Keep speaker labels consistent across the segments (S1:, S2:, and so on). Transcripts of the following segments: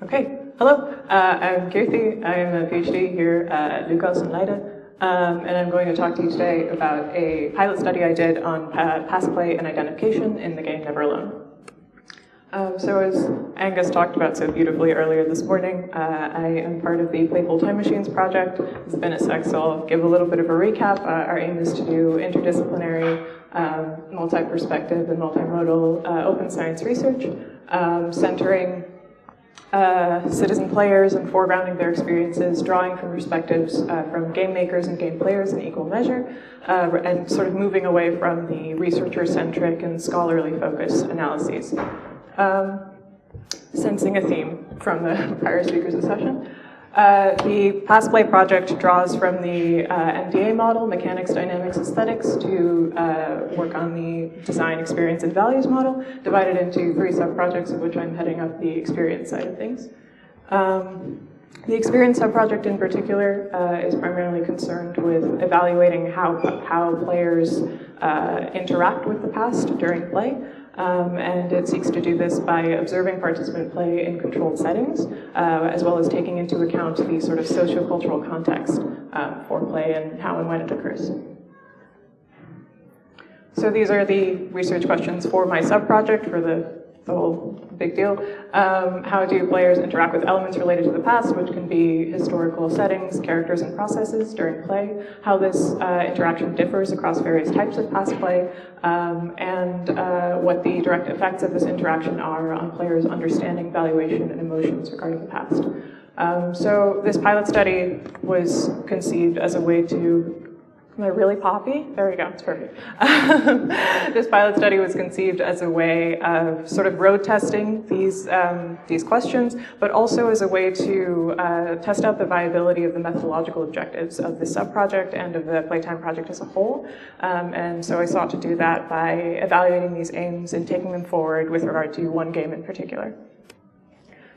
S1: Okay, hello, I'm Keerthi. I'm a PhD here at Lucas in Leiden, and I'm going to talk to you today about a pilot study I did on pass play and identification in the game Never Alone. So as Angus talked about so beautifully earlier this morning, I am part of the Playful Time Machines project. It's been a sec, so I'll give a little bit of a recap. Our aim is to do interdisciplinary, multi-perspective and multimodal open science research, centering citizen players and foregrounding their experiences, drawing from perspectives from game makers and game players in equal measure, and sort of moving away from the researcher-centric and scholarly focused analyses. Sensing a theme from the prior speakers' session. The Pass Play project draws from the MDA model, Mechanics, Dynamics, Aesthetics, to work on the Design, Experience, and Values model, divided into 3 sub-projects, of which I'm heading up the experience side of things. The experience sub-project in particular is primarily concerned with evaluating how players interact with the past during play. And it seeks to do this by observing participant play in controlled settings, as well as taking into account the sort of socio-cultural context for play and how and when it occurs. So these are the research questions for my sub-project for the whole big deal. How do players interact with elements related to the past, which can be historical settings, characters, and processes during play, how this interaction differs across various types of past play, and what the direct effects of this interaction are on players' understanding, valuation, and emotions regarding the past. So this pilot study was conceived as a way to Am I really poppy? There we go, it's perfect. This pilot study was conceived as a way of sort of road testing these questions, but also as a way to test out the viability of the methodological objectives of the sub-project and of the Playtime project as a whole. And so I sought to do that by evaluating these aims and taking them forward with regard to one game in particular.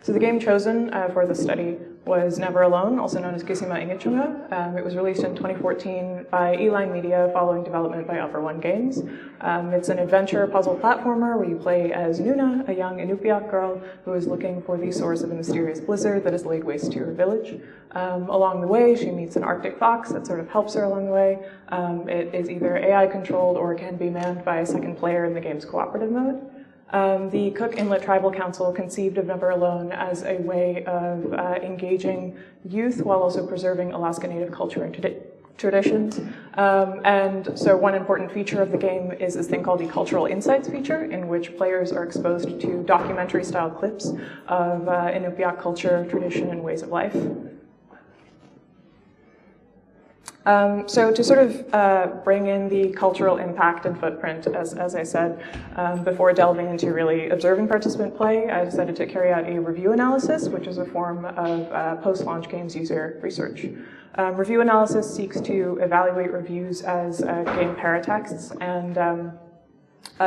S1: So the game chosen for the study was Never Alone, also known as Kisima Ingitchunga. It was released in 2014 by Eline Media following development by Upper One Games. It's an adventure puzzle platformer where you play as Nuna, a young Inupiaq girl who is looking for the source of a mysterious blizzard that has laid waste to her village. Along the way, she meets an Arctic fox that sort of helps her along the way. It is either AI controlled or can be manned by a second player in the game's cooperative mode. The Cook Inlet Tribal Council conceived of Never Alone as a way of engaging youth while also preserving Alaska Native culture and traditions. And so one important feature of the game is this thing called the Cultural Insights feature, in which players are exposed to documentary-style clips of Inupiaq culture, tradition, and ways of life. So to sort of bring in the cultural impact and footprint, as I said, before delving into really observing participant play, I decided to carry out a review analysis, which is a form of post-launch games user research. Review analysis seeks to evaluate reviews as game paratexts and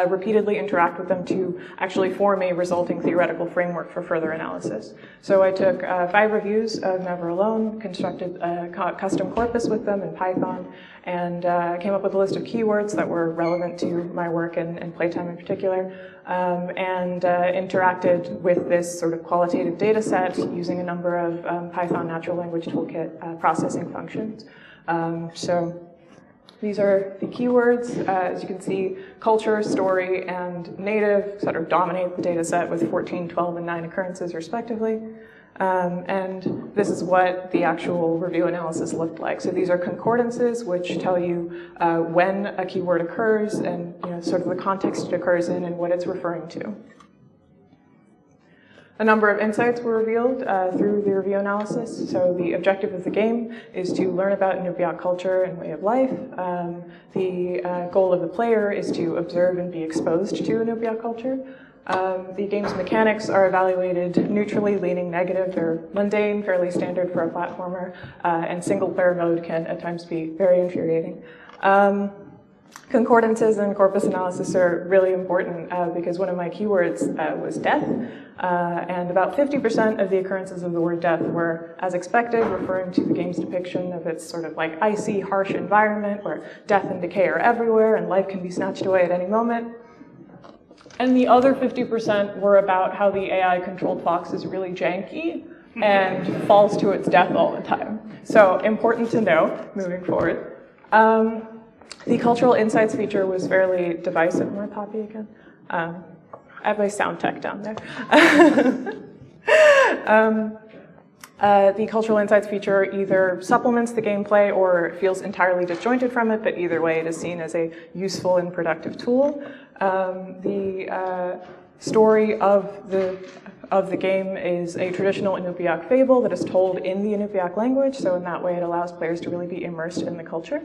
S1: repeatedly interact with them to actually form a resulting theoretical framework for further analysis. So I took 5 reviews of Never Alone, constructed a custom corpus with them in Python, and came up with a list of keywords that were relevant to my work and Playtime in particular, and interacted with this sort of qualitative data set using a number of Python natural language toolkit processing functions. So these are the keywords. As you can see, culture, story, and native sort of dominate the data set with 14, 12, and 9 occurrences respectively. And this is what the actual review analysis looked like. So these are concordances, which tell you when a keyword occurs and sort of the context it occurs in and what it's referring to. A number of insights were revealed through the review analysis. So the objective of the game is to learn about Inupiaq culture and way of life. The goal of the player is to observe and be exposed to Inupiaq culture. The game's mechanics are evaluated neutrally, leaning negative. They're mundane, fairly standard for a platformer, and single-player mode can at times be very infuriating. Concordances and corpus analysis are really important because one of my keywords was death, and about 50% of the occurrences of the word death were, as expected, referring to the game's depiction of its sort of like icy, harsh environment where death and decay are everywhere and life can be snatched away at any moment. And the other 50% were about how the AI-controlled fox is really janky and falls to its death all the time. So important to know moving forward. The cultural insights feature was fairly divisive. Am I Poppy again? I have my sound tech down there. The cultural insights feature either supplements the gameplay or feels entirely disjointed from it, but either way it is seen as a useful and productive tool. The story of the game is a traditional Inupiaq fable that is told in the Inupiaq language, so in that way it allows players to really be immersed in the culture.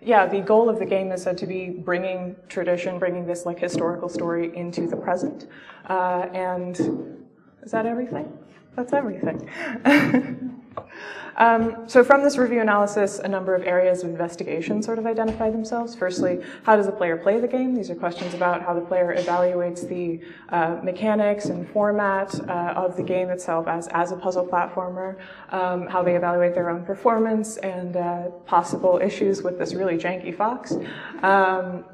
S1: Yeah, the goal of the game is said to be bringing tradition, bringing this like historical story into the present. And is that everything? That's everything. So from this review analysis, a number of areas of investigation sort of identify themselves. Firstly, how does the player play the game? These are questions about how the player evaluates the mechanics and format of the game itself as a puzzle platformer, how they evaluate their own performance and possible issues with this really janky fox, and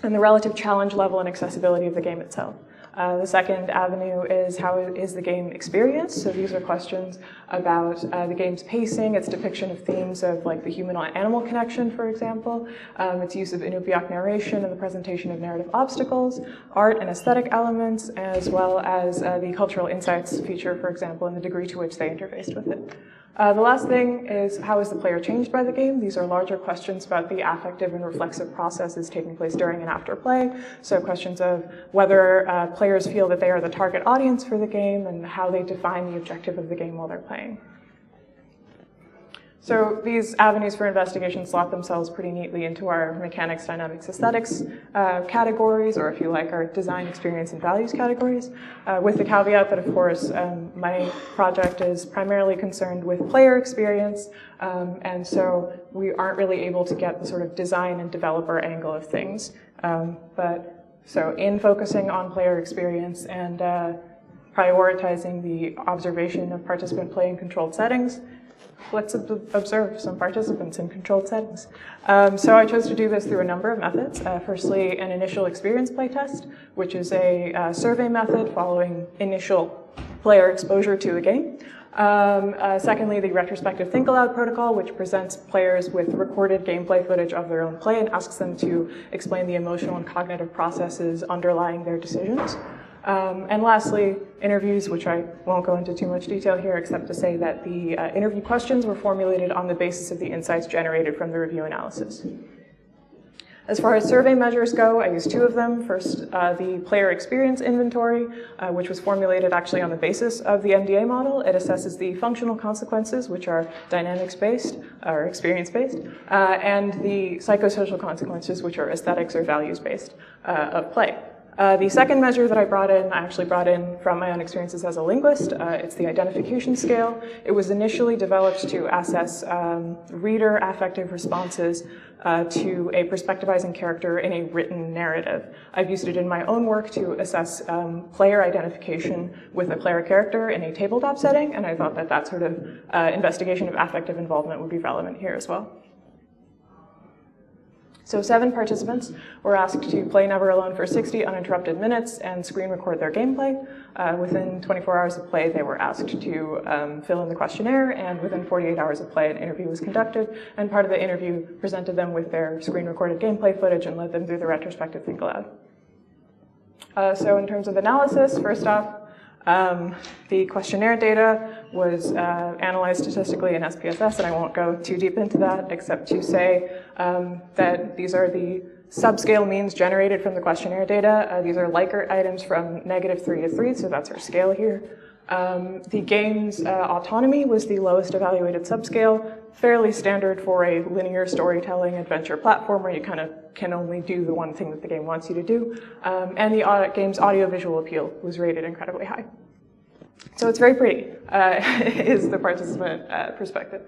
S1: the relative challenge level and accessibility of the game itself. The second avenue is how is the game experienced. So these are questions about the game's pacing, its depiction of themes of like the human-animal connection, for example, its use of Inupiaq narration and the presentation of narrative obstacles, art and aesthetic elements, as well as the cultural insights feature, for example, and the degree to which they interfaced with it. The last thing is how is the player changed by the game? These are larger questions about the affective and reflexive processes taking place during and after play. So questions of whether players feel that they are the target audience for the game and how they define the objective of the game while they're playing. So these avenues for investigation slot themselves pretty neatly into our mechanics, dynamics, aesthetics categories, or if you like, our design, experience, and values categories, with the caveat that, of course, my project is primarily concerned with player experience, and so we aren't really able to get the sort of design and developer angle of things. So in focusing on player experience and prioritizing the observation of participant play in controlled settings, let's observe some participants in controlled settings. So I chose to do this through a number of methods. Firstly, an initial experience playtest, which is a survey method following initial player exposure to the game. Secondly, the retrospective think-aloud protocol, which presents players with recorded gameplay footage of their own play and asks them to explain the emotional and cognitive processes underlying their decisions. And lastly, interviews, which I won't go into too much detail here, except to say that the interview questions were formulated on the basis of the insights generated from the review analysis. As far as survey measures go, I used two of them. First, the player experience inventory, which was formulated actually on the basis of the MDA model. It assesses the functional consequences, which are dynamics-based or experience-based, and the psychosocial consequences, which are aesthetics or values-based of play. The second measure that I actually brought in from my own experiences as a linguist. It's the identification scale. It was initially developed to assess reader affective responses to a perspectivizing character in a written narrative. I've used it in my own work to assess player identification with a player character in a tabletop setting, and I thought that that sort of investigation of affective involvement would be relevant here as well. So 7 participants were asked to play Never Alone for 60 uninterrupted minutes and screen record their gameplay. Within 24 hours of play, they were asked to fill in the questionnaire, and within 48 hours of play, an interview was conducted, and part of the interview presented them with their screen recorded gameplay footage and led them through the retrospective think-aloud. So in terms of analysis, first off, the questionnaire data was analyzed statistically in SPSS, and I won't go too deep into that except to say that these are the subscale means generated from the questionnaire data. These are Likert items from -3 to 3, so that's our scale here. The game's autonomy was the lowest evaluated subscale, fairly standard for a linear storytelling adventure platformer. You kind of can only do the one thing that the game wants you to do. And the game's audiovisual appeal was rated incredibly high. So it's very pretty, is the participant perspective.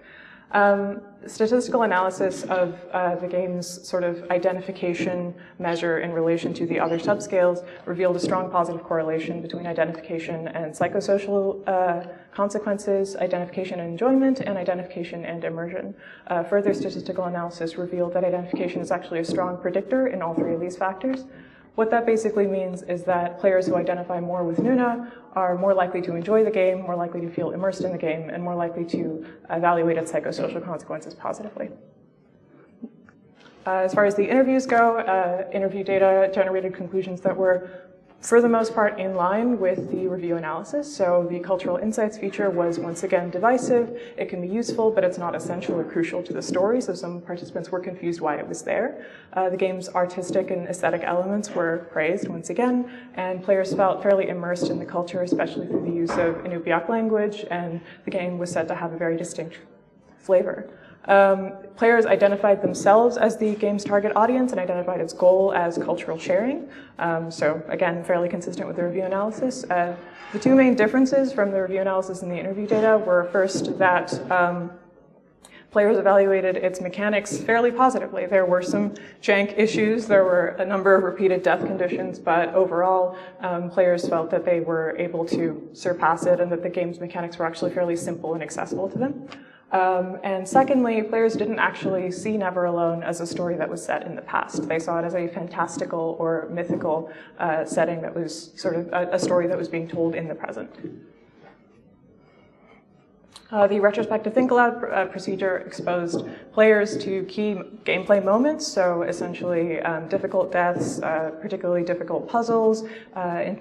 S1: Statistical analysis of the game's sort of identification measure in relation to the other subscales revealed a strong positive correlation between identification and psychosocial consequences, identification and enjoyment, and identification and immersion. Further statistical analysis revealed that identification is actually a strong predictor in all three of these factors. What that basically means is that players who identify more with Nuna are more likely to enjoy the game, more likely to feel immersed in the game, and more likely to evaluate its psychosocial consequences positively. As far as the interviews go, interview data generated conclusions that were, for the most part, in line with the review analysis. So the cultural insights feature was once again divisive. It can be useful, but it's not essential or crucial to the story, so some participants were confused why it was there. The game's artistic and aesthetic elements were praised once again, and players felt fairly immersed in the culture, especially through the use of Inupiaq language, and the game was said to have a very distinct flavor. Players identified themselves as the game's target audience and identified its goal as cultural sharing. So again, fairly consistent with the review analysis. The two main differences from the review analysis and the interview data were first that players evaluated its mechanics fairly positively. There were some jank issues, there were a number of repeated death conditions, but overall players felt that they were able to surpass it and that the game's mechanics were actually fairly simple and accessible to them. And secondly, players didn't actually see Never Alone as a story that was set in the past. They saw it as a fantastical or mythical setting that was sort of a story that was being told in the present. The retrospective think-aloud procedure exposed players to key gameplay moments, so essentially difficult deaths, particularly difficult puzzles,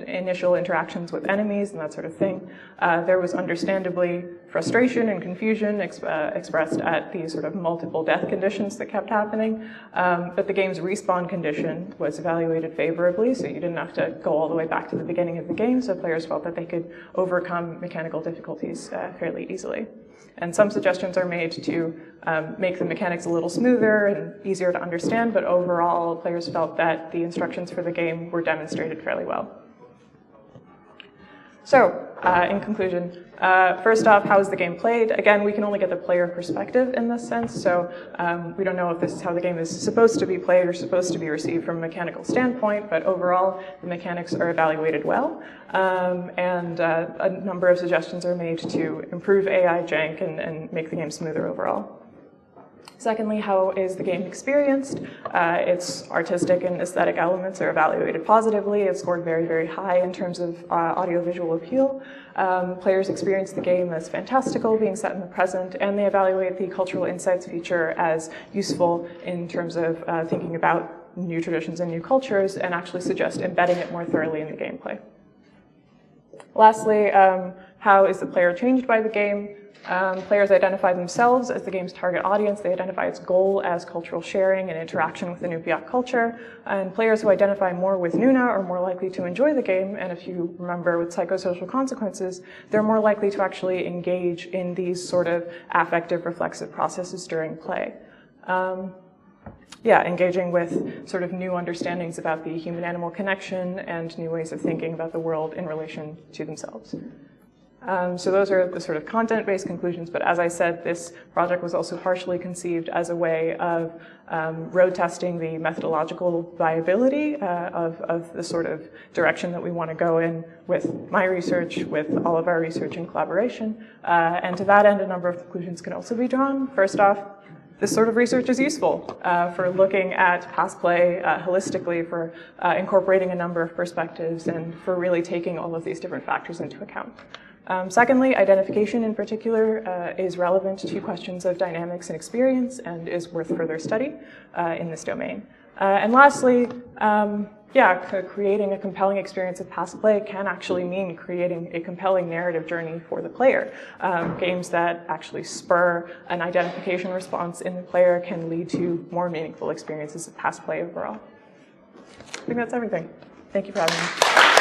S1: initial interactions with enemies, and that sort of thing. There was understandably frustration and confusion expressed at these sort of multiple death conditions that kept happening, but the game's respawn condition was evaluated favorably, so you didn't have to go all the way back to the beginning of the game, so players felt that they could overcome mechanical difficulties fairly easily. And some suggestions are made to make the mechanics a little smoother and easier to understand, but overall, players felt that the instructions for the game were demonstrated fairly well. So, in conclusion, first off, how is the game played? Again, we can only get the player perspective in this sense, so we don't know if this is how the game is supposed to be played or supposed to be received from a mechanical standpoint, but overall, the mechanics are evaluated well, and a number of suggestions are made to improve AI jank and make the game smoother overall. Secondly, how is the game experienced? Its artistic and aesthetic elements are evaluated positively. It's scored very, very high in terms of audiovisual appeal. Players experience the game as fantastical, being set in the present, and they evaluate the cultural insights feature as useful in terms of thinking about new traditions and new cultures, and actually suggest embedding it more thoroughly in the gameplay. Lastly, how is the player changed by the game? Players identify themselves as the game's target audience. They identify its goal as cultural sharing and interaction with the Inupiaq culture. And players who identify more with Nuna are more likely to enjoy the game. And if you remember with psychosocial consequences, they're more likely to actually engage in these sort of affective reflexive processes during play. Engaging with sort of new understandings about the human-animal connection and new ways of thinking about the world in relation to themselves. So those are the sort of content-based conclusions, but as I said, this project was also partially conceived as a way of road testing the methodological viability of the sort of direction that we want to go in with my research, with all of our research in collaboration. And to that end, a number of conclusions can also be drawn. First off, this sort of research is useful for looking at past play holistically, for incorporating a number of perspectives, and for really taking all of these different factors into account. Secondly, identification in particular is relevant to questions of dynamics and experience and is worth further study in this domain. And lastly, creating a compelling experience of past play can actually mean creating a compelling narrative journey for the player. Games that actually spur an identification response in the player can lead to more meaningful experiences of past play overall. I think that's everything. Thank you for having me.